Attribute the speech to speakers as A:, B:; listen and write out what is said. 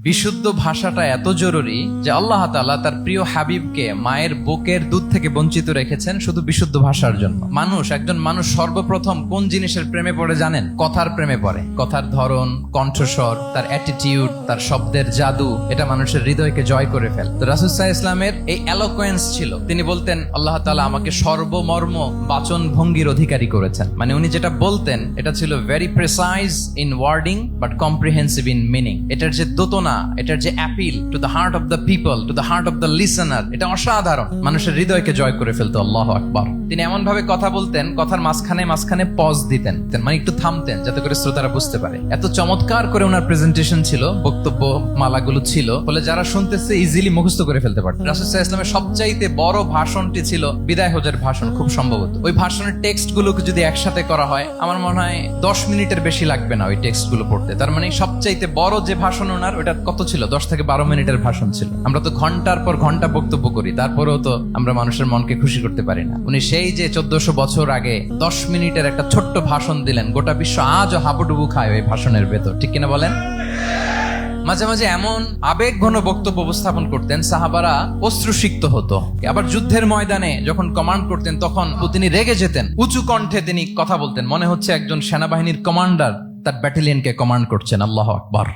A: বিশুদ্ধ ভাষাটা এত জরুরি যে আল্লাহ তাআলা তার প্রিয় হাবিবকে মায়ের বুকের দুধ থেকে বঞ্চিত রেখেছেন শুধু বিশুদ্ধ ভাষার জন্য। একজন মানুষ সর্বপ্রথম কোন জিনিসের প্রেমে পড়ে জানেন? কথার প্রেমে পড়ে। কথার ধরন, কণ্ঠস্বর, তার অ্যাটিটিউড, তার শব্দের জাদু, এটা মানুষের হৃদয়কে জয় করে ফেলে। তো রাসূল সাল্লাল্লাহু আলাইহি ইসলামের এই এলোকোয়েন্স ছিল। তিনি বলতেন আল্লাহ তাআলা আমাকে সর্বমর্ম বাচন ভঙ্গির অধিকারী করেছেন। মানে উনি যেটা বলতেন এটা ছিল very precise in wording but comprehensive in meaning. এটার যে দোতনা, এটার যে appeal to the heart of the people, to the heart of the listener, এটা অসাধারণ। মানুষের হৃদয়কে জয় করে ফেলতো। আল্লাহু আকবার। তিনি এমন ভাবে কথা বলতেন, কথার মাঝখানে মাঝখানে পজ দিতেন, মানে একটু থামতেন যাতে করে শ্রোতারা বুঝতে পারে। এত চমৎকার করে ওনার প্রেজেন্টেশন ছিল, বক্তব্য মালাগুলো ছিল, ফলে যারা শুনতেছে ইজিলি মুখস্থ করে ফেলতে পারত। রাসূল সাল্লাল্লাহু আলাইহি ইসলামের সবচাইতে বড় ভাষণটি ছিল বিদায় হজের ভাষণ, খুব সম্ভবত। ওই ভাষণের টেক্সট গুলোকে যদি একসাথে করা হয়, আমার মনে হয় 10 মিনিটের বেশি লাগবে না ওই টেক্সট গুলো পড়তে। তার মানে সবচাইতে বড় যে ভাষণ ওনার, ওটা কত ছিল? 10 থেকে 12 মিনিটের ভাষণ ছিল। আমরা তো ঘন্টার পর ঘন্টা বক্তব্য করি, তারপরেও তো আমরা মানুষের মনকে খুশি করতে পারি না। উনি সেই যে 1400 বছর আগে 10 মিনিটের একটা ছোট্ট ভাষণ দিলেন, গোটা বিশ্ব আজও হাবুডুবু খায় ওই ভাষণের ভেতর, ঠিক কিনা বলেন? মাঝে মাঝে এমন আবেগ ঘন বক্তব্য উপস্থাপন করতেন, সাহাবারা অশ্রুসিক্ত হতো। আবার যুদ্ধের ময়দানে যখন কমান্ড করতেন, তখন তিনি রেগে যেতেন। উঁচু কণ্ঠে তিনি কথা বলতেন, মনে হচ্ছে একজন সেনাবাহিনীর কমান্ডার তার ব্যাটালিয়নকে কমান্ড করছেন। আল্লাহু আকবার।